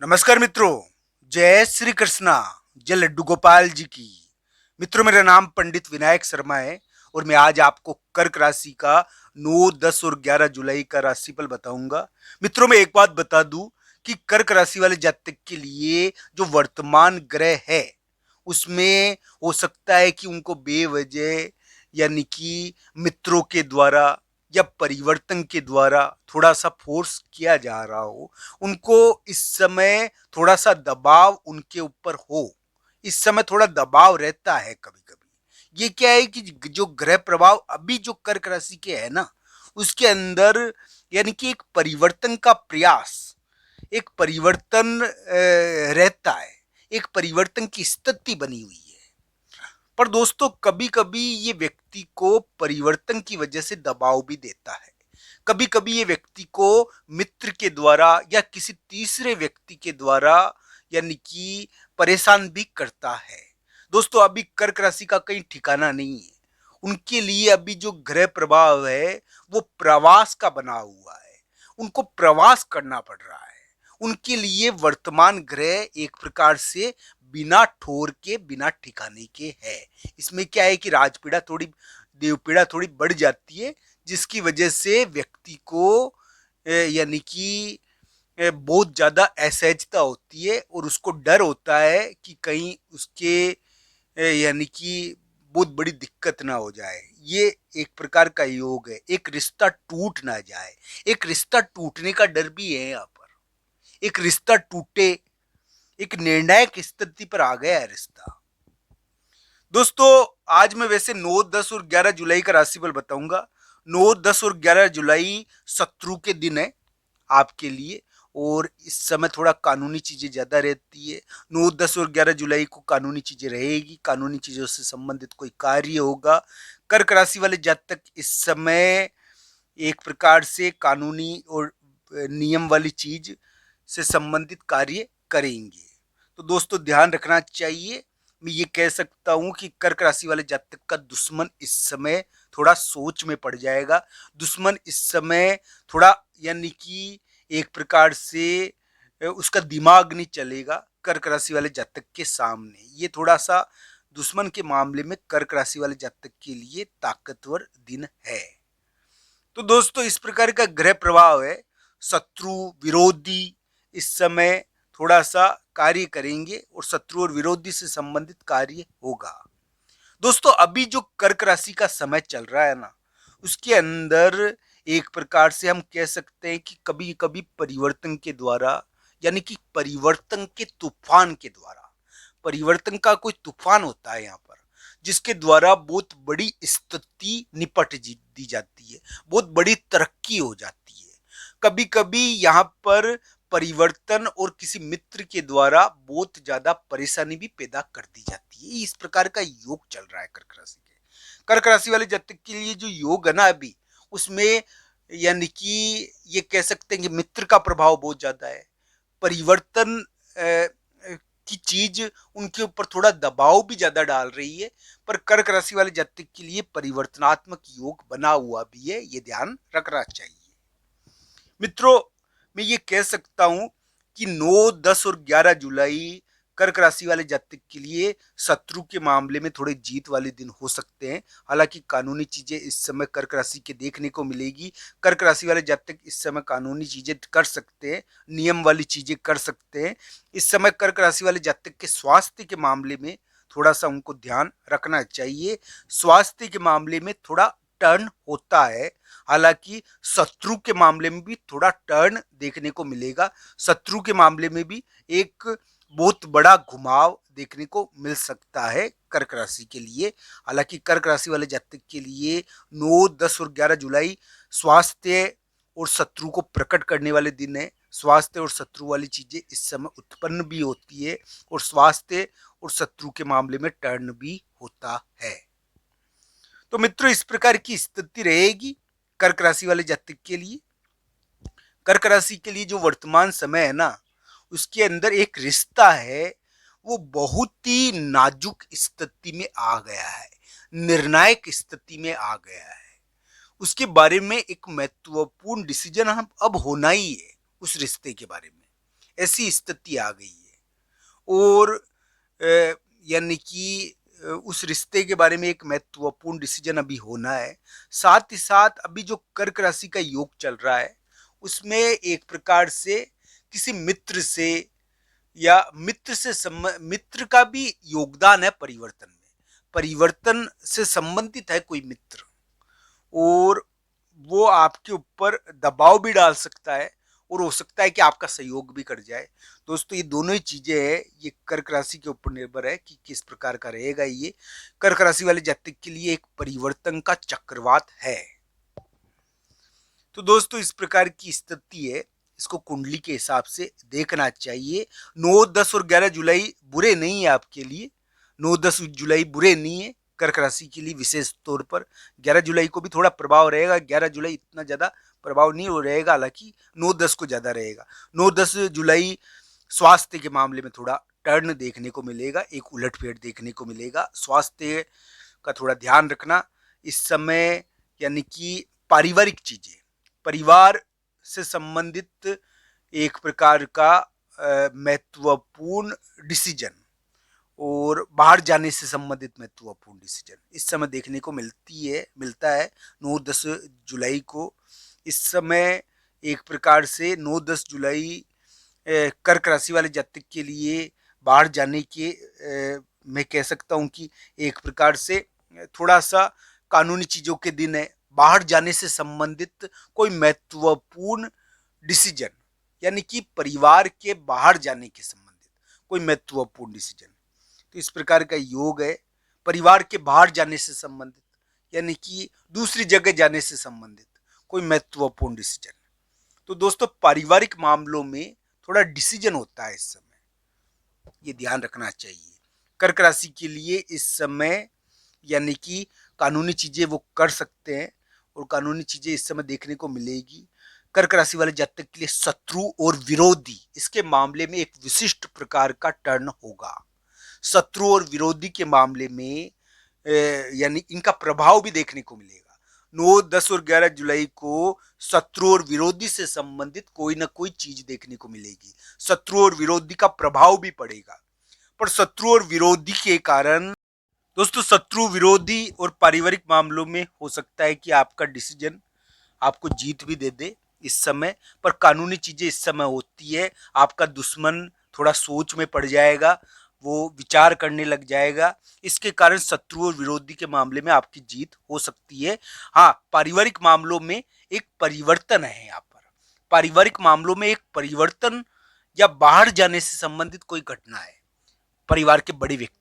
नमस्कार मित्रों, जय श्री कृष्णा, जय लड्डू गोपाल जी की। मित्रों, मेरा नाम पंडित विनायक शर्मा है और मैं आज आपको कर्क राशि का 9, 10 और 11 जुलाई का राशिफल बताऊंगा। मित्रों, मैं एक बात बता दूं कि कर्क राशि वाले जातक के लिए जो वर्तमान ग्रह है उसमें हो सकता है कि उनको बेवजह यानी कि मित्रों के द्वारा या परिवर्तन के द्वारा थोड़ा सा फोर्स किया जा रहा हो। उनको इस समय थोड़ा सा दबाव उनके ऊपर हो, इस समय थोड़ा दबाव रहता है कभी कभी। ये क्या है कि जो ग्रह प्रभाव अभी जो कर्क राशि के है ना, उसके अंदर यानी कि एक परिवर्तन का प्रयास, एक परिवर्तन रहता है, एक परिवर्तन की स्थिति बनी हुई है। पर दोस्तों, कभी कभी ये व्यक्ति को परिवर्तन की वजह से दबाव भी देता है। कभी कभी ये व्यक्ति को मित्र के द्वारा या किसी तीसरे व्यक्ति के द्वारा यानी कि परेशान भी करता है। दोस्तों, अभी कर्क राशि का कहीं ठिकाना नहीं है। उनके लिए अभी जो ग्रह प्रभाव है वो प्रवास का बना हुआ है। उनको प्रवास करना पड़ रहा है। उनके लिए वर्तमान ग्रह एक प्रकार से बिना ठोर के, बिना ठिकाने के है। इसमें क्या है कि राजपीड़ा थोड़ी, देवपीड़ा थोड़ी बढ़ जाती है, जिसकी वजह से व्यक्ति को यानी कि बहुत ज्यादा असहजता होती है और उसको डर होता है कि कहीं उसके यानी कि बहुत बड़ी दिक्कत ना हो जाए। ये एक प्रकार का योग है, एक रिश्ता टूट ना जाए। एक रिश्ता टूटने का डर भी है यहाँ पर। एक रिश्ता टूटे, एक निर्णायक स्थिति पर आ गया है रिश्ता। दोस्तों, आज मैं वैसे 9, 10 और 11 जुलाई का राशिफल बताऊंगा। 9, 10 और 11 जुलाई शत्रु के दिन है आपके लिए, और इस समय थोड़ा कानूनी चीजें ज्यादा रहती है। 9, 10 और 11 जुलाई को कानूनी चीजें रहेगी, कानूनी चीजों से संबंधित कोई कार्य होगा। कर्क राशि वाले जातक इस समय एक प्रकार से कानूनी और नियम वाली चीज से संबंधित कार्य करेंगे। तो दोस्तों, ध्यान रखना चाहिए। मैं ये कह सकता हूं कि कर्क राशि वाले जातक का दुश्मन इस समय थोड़ा सोच में पड़ जाएगा। दुश्मन इस समय थोड़ा यानी कि एक प्रकार से उसका दिमाग नहीं चलेगा कर्क राशि वाले जातक के सामने। ये थोड़ा सा दुश्मन के मामले में कर्क राशि वाले जातक के लिए ताकतवर दिन है। तो दोस्तों, इस प्रकार का ग्रह प्रभाव है। शत्रु, विरोधी इस समय थोड़ा सा कार्य करेंगे और शत्रु और विरोधी से संबंधित कार्य होगा। दोस्तों, अभी जो कर्क राशि का समय चल रहा है ना, उसके अंदर एक प्रकार से हम कह सकते हैं कि कभी कभी परिवर्तन के द्वारा यानी कि परिवर्तन के तूफान के द्वारा, परिवर्तन का कोई तूफान होता है यहाँ पर, जिसके द्वारा बहुत बड़ी स्थिति निपट दी जाती है, बहुत बड़ी तरक्की हो जाती है। कभी कभी यहाँ पर परिवर्तन और किसी मित्र के द्वारा बहुत ज्यादा परेशानी भी पैदा कर दी जाती है। इस प्रकार का योग चल रहा है कर्क राशि के। कर्क राशि वाले जातक के लिए जो योग है ना अभी, उसमें यानी कि ये कह सकते हैं कि मित्र का प्रभाव बहुत ज्यादा है। परिवर्तन की चीज उनके ऊपर थोड़ा दबाव भी ज्यादा डाल रही है। पर कर्क राशि वाले जातक के लिए परिवर्तनात्मक योग बना हुआ भी है, ये ध्यान रखना चाहिए। मित्रों, मैं ये कह सकता हूं कि 9, 10 और 11 जुलाई कर्क राशि वाले जातक के लिए शत्रु के मामले में थोड़े जीत वाले दिन हो सकते हैं। हालांकि कानूनी चीजें इस समय कर्क राशि के देखने को मिलेगी। कर्क राशि वाले जातक इस समय कानूनी चीजें कर सकते हैं, नियम वाली चीजें कर सकते हैं। इस समय कर्क राशि वाले जातक के स्वास्थ्य के मामले में थोड़ा सा उनको ध्यान रखना चाहिए। स्वास्थ्य के मामले में थोड़ा टर्न होता है। हालांकि शत्रु के मामले में भी थोड़ा टर्न देखने को मिलेगा। शत्रु के मामले में भी एक बहुत बड़ा घुमाव देखने को मिल सकता है कर्क राशि के लिए। हालांकि कर्क राशि वाले जातक के लिए 9, 10 और 11 जुलाई स्वास्थ्य और शत्रु को प्रकट करने वाले दिन है। स्वास्थ्य और शत्रु वाली चीजें इस समय उत्पन्न भी होती है और स्वास्थ्य और शत्रु के मामले में टर्न भी होता है। तो मित्रों, इस प्रकार की स्थिति रहेगी कर्क राशि वाले जातक के लिए। कर्क राशि के लिए जो वर्तमान समय है ना, उसके अंदर एक रिश्ता है, वो बहुत ही नाजुक स्थिति में आ गया है, निर्णायक स्थिति में आ गया है। उसके बारे में एक महत्वपूर्ण डिसीजन हम अब होना ही है उस रिश्ते के बारे में। ऐसी स्थिति आ गई है। और यानी कि उस रिश्ते के बारे में एक महत्वपूर्ण डिसीजन अभी होना है। साथ ही साथ अभी जो कर्क राशि का योग चल रहा है उसमें एक प्रकार से किसी मित्र से या मित्र का भी योगदान है परिवर्तन में। परिवर्तन से संबंधित है कोई मित्र, और वो आपके ऊपर दबाव भी डाल सकता है और हो सकता है कि आपका सहयोग भी कर जाए। दोस्तों ये दोनों ही चीजें हैं, ये कर्क राशि के ऊपर निर्भर है कि किस प्रकार का रहेगा। ये कर्क राशि वाले जातक के लिए एक परिवर्तन का चक्रवात है। तो दोस्तों इस प्रकार की स्थिति है, इसको कुंडली के हिसाब से देखना चाहिए। 9, 10 और 11 जुलाई बुरे नहीं है आपके लिए। 9, 10 जुलाई बुरे नहीं है कर्क राशि के लिए, विशेष तौर पर 11 जुलाई को भी थोड़ा प्रभाव रहेगा। 11 जुलाई इतना ज्यादा प्रभाव नहीं हो रहेगा, हालांकि 9, 10 को ज्यादा रहेगा। 9, 10 जुलाई स्वास्थ्य के मामले में थोड़ा टर्न देखने को मिलेगा, एक उलटफेर देखने को मिलेगा। स्वास्थ्य का थोड़ा ध्यान रखना इस समय, यानी कि पारिवारिक चीजें, परिवार से संबंधित एक प्रकार का महत्वपूर्ण डिसीजन और बाहर जाने से संबंधित महत्वपूर्ण डिसीजन इस समय देखने को मिलता है 9-10 जुलाई को। इस समय एक प्रकार से 9-10 जुलाई कर्क राशि वाले जातक के लिए बाहर जाने के मैं कह सकता हूं कि एक प्रकार से थोड़ा सा कानूनी चीजों के दिन है। बाहर जाने से संबंधित कोई महत्वपूर्ण डिसीजन, यानी कि परिवार के बाहर जाने के संबंधित कोई महत्वपूर्ण डिसीजन, तो इस प्रकार का योग है। परिवार के बाहर जाने से संबंधित, यानी कि दूसरी जगह जाने से संबंधित कोई महत्वपूर्ण डिसीजन। तो दोस्तों पारिवारिक मामलों में थोड़ा डिसीजन होता है इस समय, ये ध्यान रखना चाहिए। कर्क राशि के लिए इस समय यानी कि कानूनी चीजें वो कर सकते हैं और कानूनी चीजें इस समय देखने को मिलेगी। कर्क राशि वाले जातक के लिए शत्रु और विरोधी, इसके मामले में एक विशिष्ट प्रकार का टर्न होगा। शत्रु और विरोधी के मामले में यानी इनका प्रभाव भी देखने को मिलेगा। 9, 10 और 11 जुलाई को शत्रु और विरोधी से संबंधित कोई ना कोई चीज देखने को मिलेगी। शत्रु और विरोधी का प्रभाव भी पड़ेगा, पर शत्रु और विरोधी के कारण दोस्तों, शत्रु विरोधी और पारिवारिक मामलों में हो सकता है कि आपका डिसीजन आपको जीत भी दे दे इस समय, पर कानूनी चीजें इस समय होती है। आपका दुश्मन थोड़ा सोच में पड़ जाएगा, वो विचार करने लग जाएगा, इसके कारण शत्रु और विरोधी के मामले में आपकी जीत हो सकती है। हाँ, पारिवारिक मामलों में एक परिवर्तन है। यहाँ पर पारिवारिक मामलों में एक परिवर्तन या बाहर जाने से संबंधित कोई घटना है परिवार के बड़े व्यक्ति